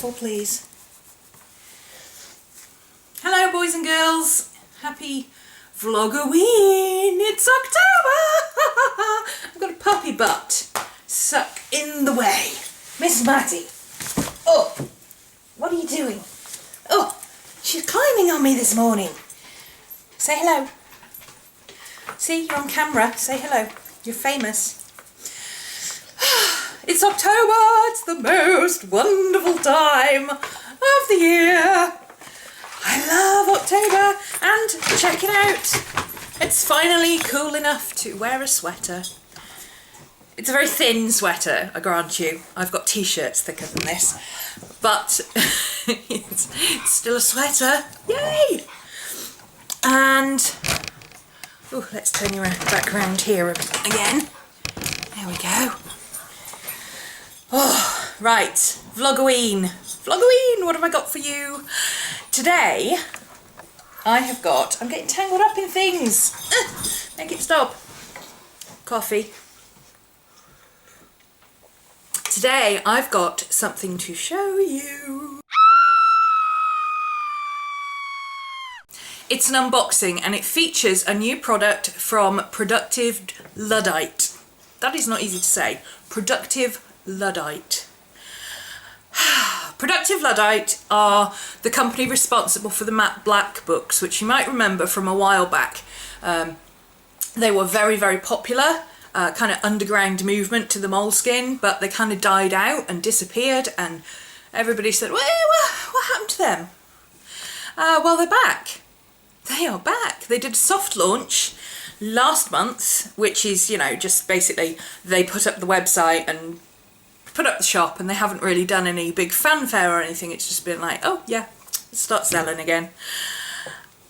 careful, please. Hello, boys and girls. Happy Vlogoween. It's October. I've got a puppy butt stuck in the way. Miss Matty. Oh, what are you doing? Oh, she's climbing on me this morning. Say hello. See, you're on camera. Say hello. You're famous. It's October. It's the most wonderful time of the year. I love October. And check it out. It's finally cool enough to wear a sweater. It's a very thin sweater, I grant you. I've got t-shirts thicker than this. But it's still a sweater. Yay! And oh, let's turn you back around here again. There we go. Oh, right. Vlogoween. Vlogoween, what have I got for you? Today, I'm getting tangled up in things. Make it stop. Coffee. Today, I've got something to show you. It's an unboxing and it features a new product from Productive Luddite. That is not easy to say. Productive Luddite. Productive Luddite are the company responsible for the matte black books, which you might remember from a while back. They were very, very popular, kind of underground movement to the moleskin, but they kind of died out and disappeared, and everybody said, well, what happened to them? Well, they're back. They are back. They did a soft launch last month, which is, you know, just basically they put up the website and put up the shop, and they haven't really done any big fanfare or anything. It's just been like, oh yeah, start selling again.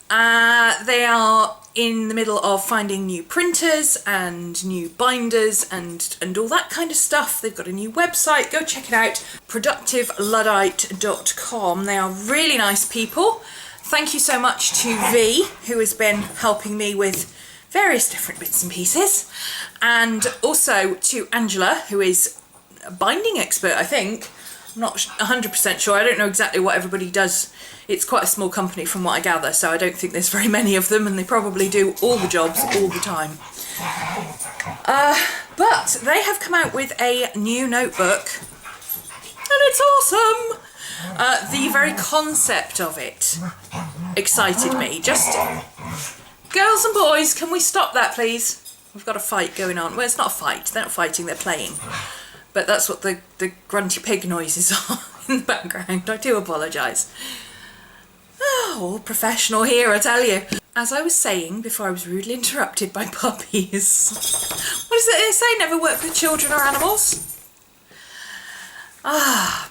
They are in the middle of finding new printers and new binders and all that kind of stuff. They've got a new website. Go check it out, productiveluddite.com. They are really nice people. Thank you so much to V, who has been helping me with various different bits and pieces, and also to Angela, who is a binding expert, I think. I'm not 100% sure. I don't know exactly what everybody does. It's quite a small company from what I gather, so I don't think there's very many of them, and they probably do all the jobs all the time. But they have come out with a new notebook, and it's awesome! The very concept of it excited me. Just, girls and boys, can we stop that, please? We've got a fight going on. Well, it's not a fight. They're not fighting, they're playing. But that's what the grunty pig noises are in the background. I do apologise. Oh, all professional here, I tell you. As I was saying before I was rudely interrupted by puppies. What is it they say? Never work with children or animals?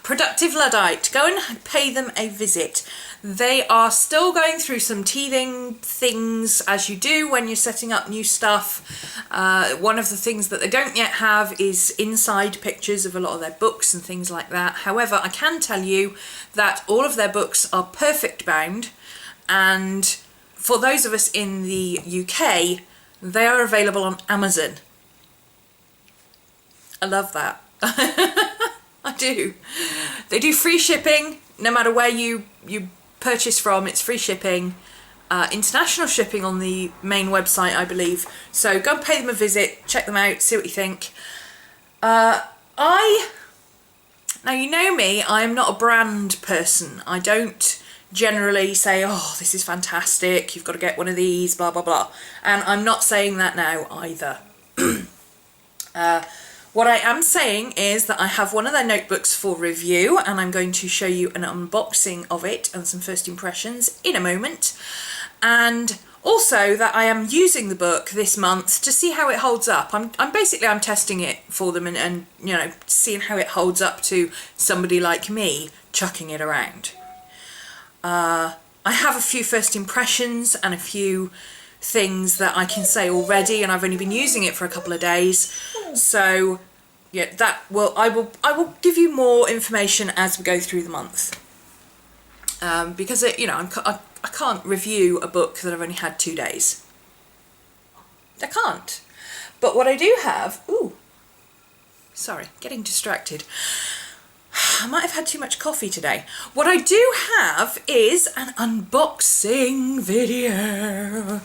Productive Luddite. Go and pay them a visit. They are still going through some teething things, as you do when you're setting up new stuff. One of the things that they don't yet have is inside pictures of a lot of their books and things like that. However, I can tell you that all of their books are perfect bound, and for those of us in the UK, they are available on Amazon. I love that. I do. They do free shipping, no matter where you purchase from. It's free shipping, international shipping on the main website, I believe. So go and pay them a visit, check them out, see what you think. Now you know me, I am not a brand person. I don't generally say, oh, this is fantastic, you've got to get one of these, blah blah blah. And I'm not saying that now either. What I am saying is that I have one of their notebooks for review, and I'm going to show you an unboxing of it and some first impressions in a moment. And also that I am using the book this month to see how it holds up. I'm testing it for them and you know, seeing how it holds up to somebody like me chucking it around. I have a few first impressions and a few things that I can say already, and I've only been using it for a couple of days, so yeah, I will give you more information as we go through the month, because you know, I can't review a book that I've only had 2 days. I can't. But what I do have, ooh, sorry, getting distracted. I might have had too much coffee today. What I do have is an unboxing video.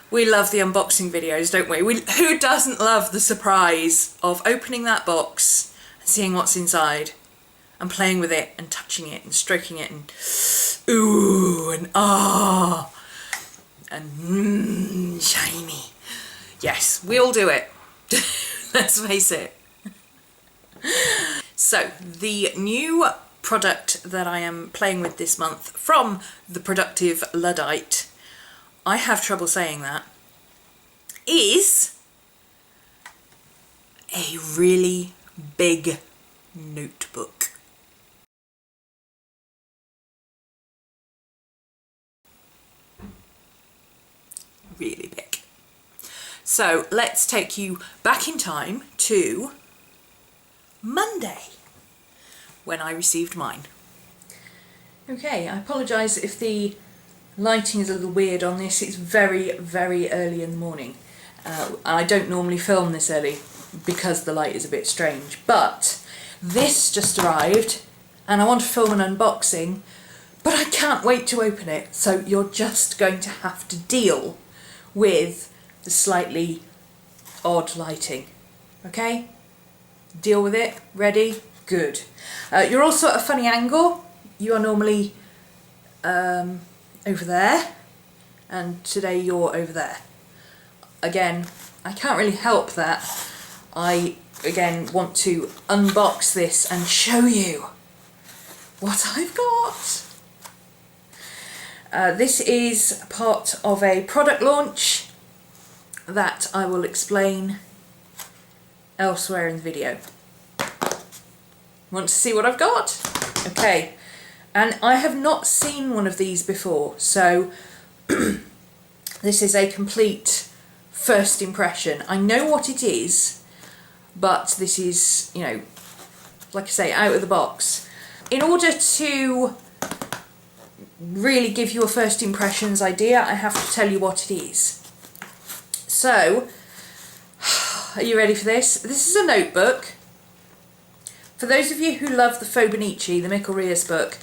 We love the unboxing videos, don't we? Who doesn't love the surprise of opening that box and seeing what's inside and playing with it and touching it and stroking it and ooh and ah and shiny. Yes, we all do it. Let's face it. So the new product that I am playing with this month from the productive Luddite, I have trouble saying that, is a really big notebook. Really big. So let's take you back in time to Monday when I received mine. Okay, I apologise if the lighting is a little weird on this. It's very, very early in the morning. I don't normally film this early because the light is a bit strange, but this just arrived and I want to film an unboxing, but I can't wait to open it, so you're just going to have to deal with the slightly odd lighting, okay? Deal with it. Ready? Good. You're also at a funny angle. You are normally over there, and today you're over there. Again, I can't really help that. I, again, want to unbox this and show you what I've got. This is part of a product launch that I will explain elsewhere in the video. Want to see what I've got? Okay, and I have not seen one of these before, so this is a complete first impression. I know what it is, but this is, you know, like I say, out of the box. In order to really give you a first impressions idea, I have to tell you what it is. So, are you ready for this? This is a notebook. For those of you who love the Fauxbonichi, the Michael Rios book,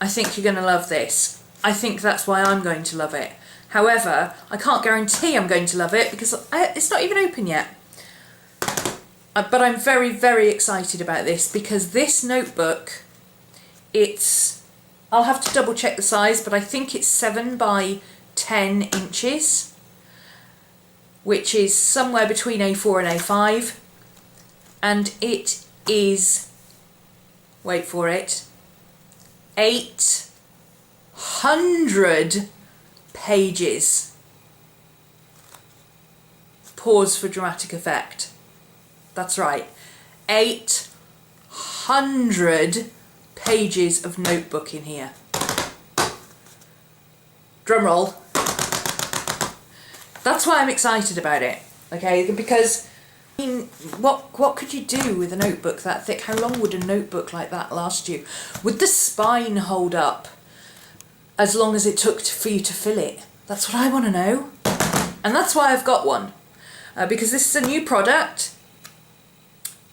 I think you're going to love this. I think that's why I'm going to love it. However, I can't guarantee I'm going to love it because it's not even open yet. But I'm very, very excited about this because this notebook, I'll have to double check the size, but I think it's 7 by 10 inches, which is somewhere between A4 and A5, and it is, wait for it, 800 pages. Pause for dramatic effect. That's right, 800 pages of notebook in here. Drum roll. That's why I'm excited about it, okay? Because I mean, what could you do with a notebook that thick? How long would a notebook like that last you? Would the spine hold up as long as it took for you to fill it? That's what I want to know. And that's why I've got one. Because this is a new product,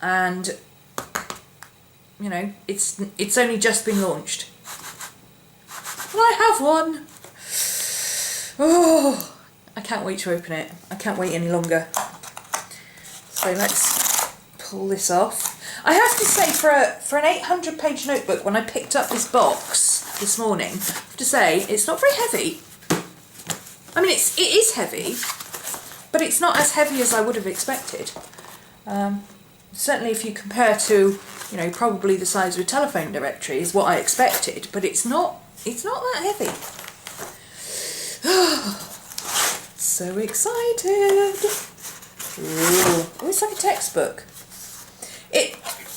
and you know, it's only just been launched. And I have one. Oh, I can't wait to open it. I can't wait any longer. So let's pull this off. I have to say, for an 800 page notebook, when I picked up this box this morning, I have to say it's not very heavy. I mean, it is heavy, but it's not as heavy as I would have expected. Certainly if you compare to, you know, probably the size of a telephone directory is what I expected, but it's not that heavy. So excited. Ooh, it's like a textbook.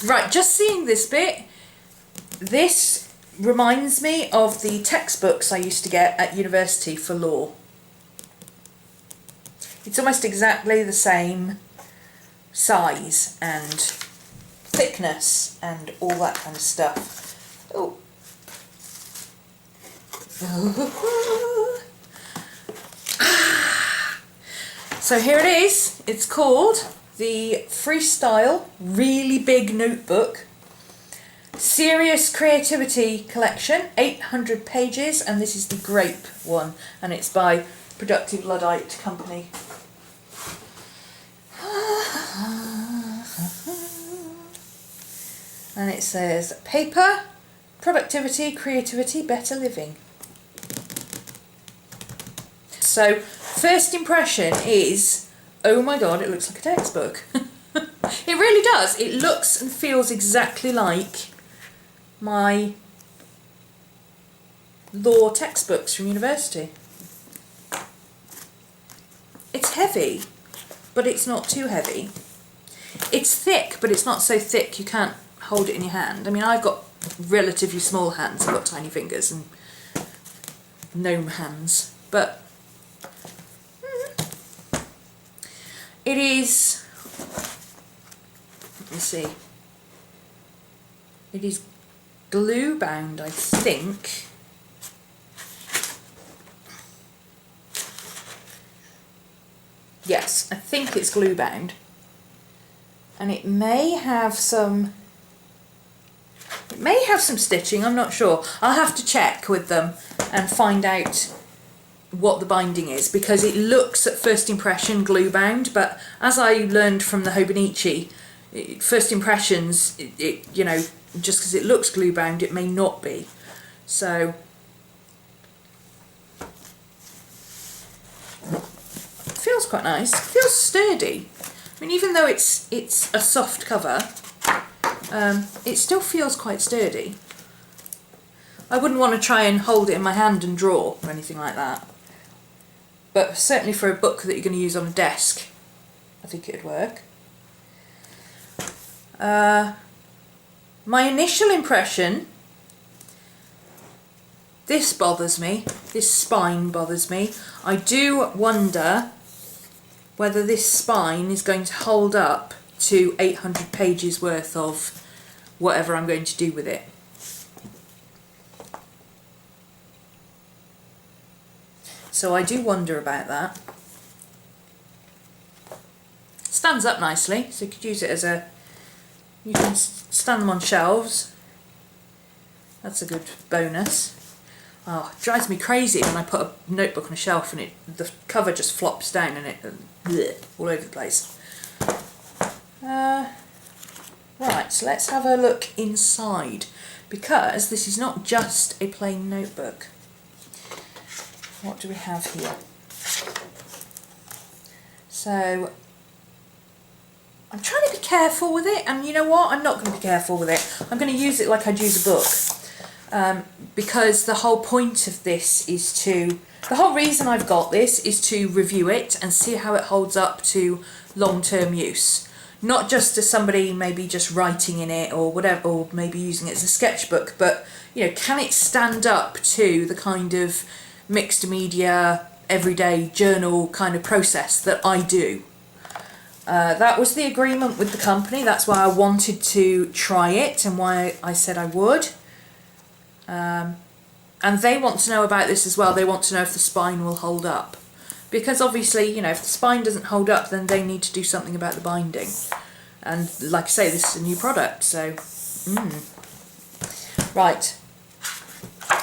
Right, just seeing this bit, this reminds me of the textbooks I used to get at university for law. It's almost exactly the same size and thickness and all that kind of stuff. Oh. So here it is. It's called the Freestyle Really Big Notebook, Serious Creativity Collection, 800 pages, and this is the grape one, and it's by Productive Luddite Company. And it says, paper, productivity, creativity, better living. So, first impression is, oh my god, it looks like a textbook. It really does. It looks and feels exactly like my law textbooks from university. It's heavy, but it's not too heavy. It's thick, but it's not so thick you can't hold it in your hand. I mean, I've got relatively small hands. I've got tiny fingers and gnome hands, but it is, let me see, it is glue bound, I think. Yes, I think it's glue bound, and it may have some stitching, I'm not sure. I'll have to check with them and find out what the binding is, because it looks at first impression glue bound, but as I learned from the Hobonichi, first impressions, you know, just because it looks glue bound, it may not be. So it feels quite nice. It feels sturdy. I mean, even though it's a soft cover, it still feels quite sturdy. I wouldn't want to try and hold it in my hand and draw or anything like that. But certainly for a book that you're going to use on a desk, I think it would work. My initial impression, this bothers me. This spine bothers me. I do wonder whether this spine is going to hold up to 800 pages worth of whatever I'm going to do with it. So I do wonder about that. Stands up nicely, so you could use it as a, you can stand them on shelves. That's a good bonus. Oh, it drives me crazy when I put a notebook on a shelf and the cover just flops down and it bleh, all over the place. Right, so let's have a look inside, because this is not just a plain notebook. What do we have here? So I'm trying to be careful with it, and you know what? I'm not going to be careful with it. I'm going to use it like I'd use a book, because the whole point of this is to, the whole reason I've got this is to review it and see how it holds up to long-term use. Not just as somebody maybe just writing in it or whatever, or maybe using it as a sketchbook, but you know, can it stand up to the kind of mixed media, everyday journal kind of process that I do? That was the agreement with the company. That's why I wanted to try it and why I said I would. And they want to know about this as well. They want to know if the spine will hold up. Because obviously, you know, if the spine doesn't hold up, then they need to do something about the binding. And like I say, this is a new product, so... Right.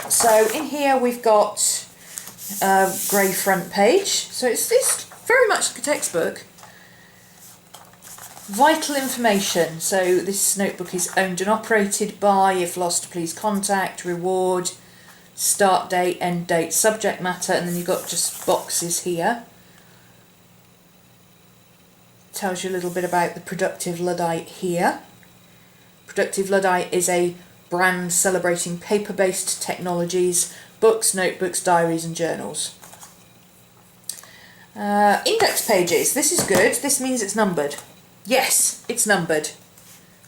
So in here we've got a grey front page. So it's very much like a textbook. Vital information. So this notebook is owned and operated by, if lost please contact, reward, start date, end date, subject matter, and then you've got just boxes here. Tells you a little bit about the Productive Luddite here. Productive Luddite is a brand celebrating paper-based technologies, books, notebooks, diaries and journals. Index pages. This is good. This means it's numbered. Yes, it's numbered.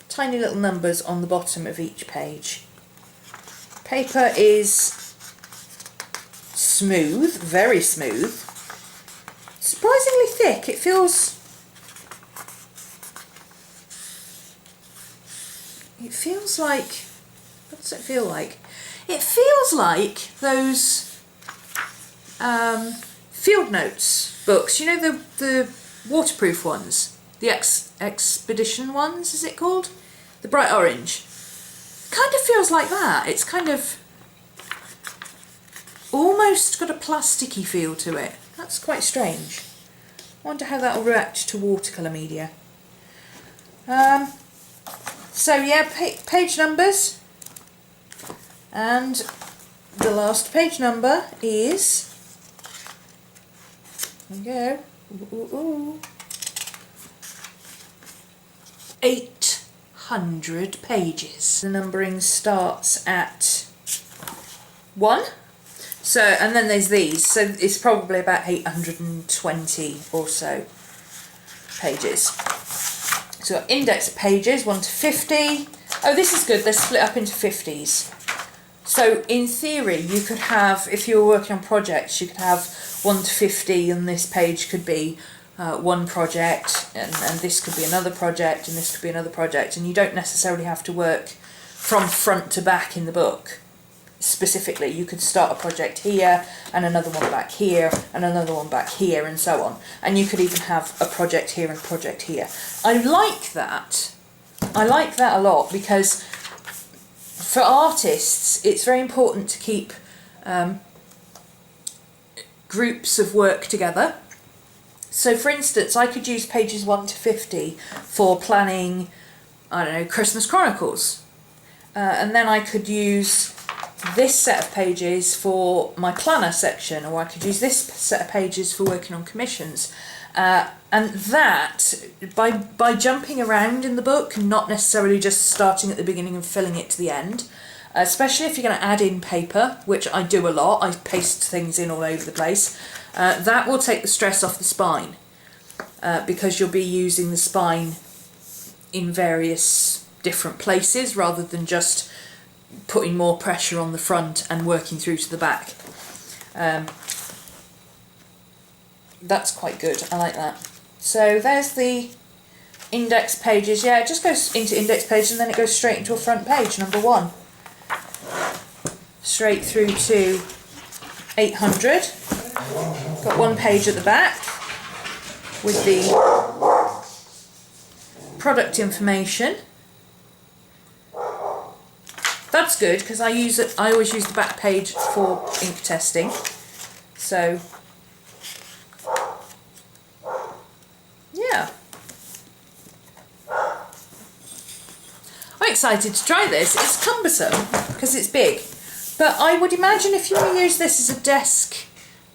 Tiny little numbers on the bottom of each page. Paper is smooth, very smooth. Surprisingly thick. It feels like, what does it feel like? It feels like those field notes books, you know, the waterproof ones, the expedition ones, is it called? The bright orange. Kind of feels like that. It's kind of almost got a plasticky feel to it. That's quite strange. I wonder how that will react to watercolour media. So yeah, page numbers, and the last page number is, there we go, 800 pages. The numbering starts at 1. So, and then there's these, so it's probably about 820 or so pages. So index pages 1 to 50. Oh, this is good, they're split up into 50s. So in theory you could have, if you were working on projects, you could have 1 to 50, and this page could be one project, and this could be another project, and this could be another project, and you don't necessarily have to work from front to back in the book. Specifically, you could start a project here and another one back here and another one back here and so on, and you could even have a project here and a project here. I like that a lot, because for artists it's very important to keep groups of work together. So for instance, I could use pages 1 to 50 for planning, I don't know, Christmas Chronicles, and then I could use this set of pages for my planner section, or I could use this set of pages for working on commissions, and that by jumping around in the book and not necessarily just starting at the beginning and filling it to the end, especially if you're going to add in paper, which I do a lot, I paste things in all over the place, that will take the stress off the spine, because you'll be using the spine in various different places rather than just putting more pressure on the front and working through to the back. That's quite good, I like that. So there's the index pages. Yeah, it just goes into index page and then it goes straight into a front page, number 1. Straight through to 800. Got one page at the back with the product information. That's good, because I always use the back page for ink testing. So yeah, I'm excited to try this. It's cumbersome because it's big, but I would imagine if you want to use this as a desk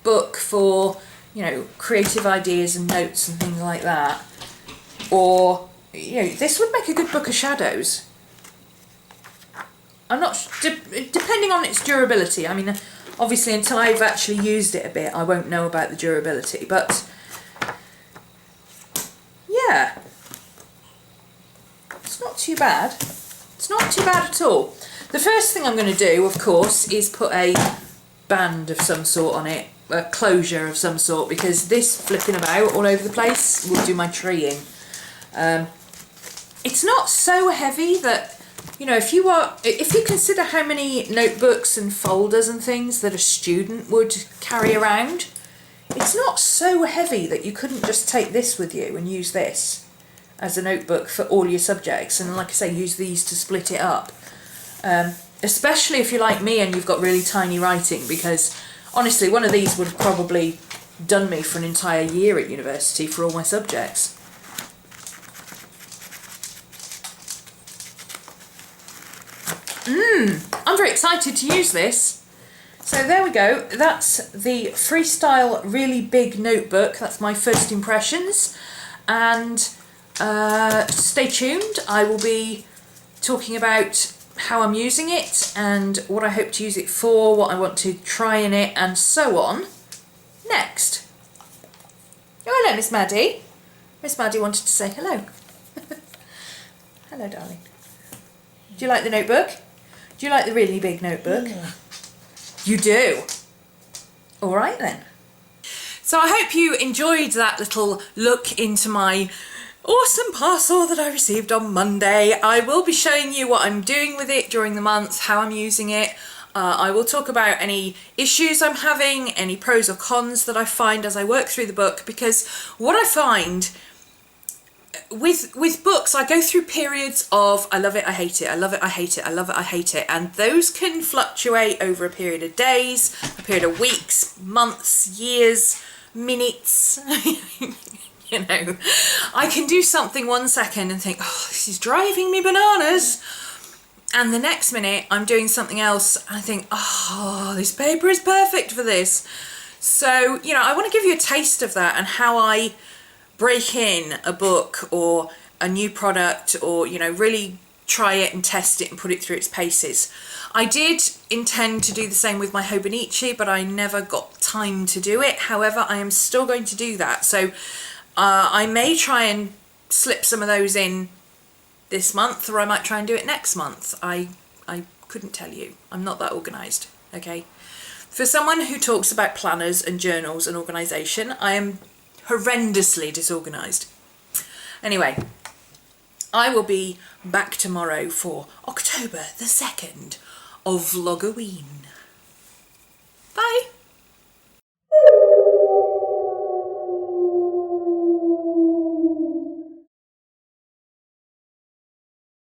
book for, you know, creative ideas and notes and things like that, or, you know, this would make a good book of shadows. I'm not depending on its durability. I mean, obviously until I've actually used it a bit I won't know about the durability, but yeah, it's not too bad. It's not too bad at all. The first thing I'm going to do, of course, is put a band of some sort on it, a closure of some sort, because this flipping about all over the place will do my treeing. It's not so heavy that, you know, if you consider how many notebooks and folders and things that a student would carry around, it's not so heavy that you couldn't just take this with you and use this as a notebook for all your subjects, and like I say, use these to split it up. Especially if you're like me and you've got really tiny writing, because honestly one of these would have probably done me for an entire year at university for all my subjects. I'm very excited to use this. So there we go, that's the Freestyle Really Big Notebook. That's my first impressions, and stay tuned. I will be talking about how I'm using it and what I hope to use it for, what I want to try in it, and so on next. Oh, hello, Miss Maddie. Miss Maddie wanted to say hello. Hello, darling. Do you like the notebook? Do you like the really big notebook? Yeah. You do? All right then. So I hope you enjoyed that little look into my awesome parcel that I received on Monday. I will be showing you what I'm doing with it during the month, how I'm using it. I will talk about any issues I'm having, any pros or cons that I find as I work through the book, because what I find with books, I go through periods of I love it, I hate it, I love it, I hate it, I love it, I hate it, and those can fluctuate over a period of days, a period of weeks, months, years, minutes. You know, I can do something 1 second and think, oh, this is driving me bananas, and the next minute I'm doing something else and I think, oh, this paper is perfect for this. So, you know, I want to give you a taste of that and how I break in a book or a new product, or, you know, really try it and test it and put it through its paces. I did intend to do the same with my Hobonichi, but I never got time to do it. However, I am still going to do that. So I may try and slip some of those in this month, or I might try and do it next month. I couldn't tell you. I'm not that organised, okay? For someone who talks about planners and journals and organisation, I am horrendously disorganised. Anyway, I will be back tomorrow for October the 2nd of Vlogoween.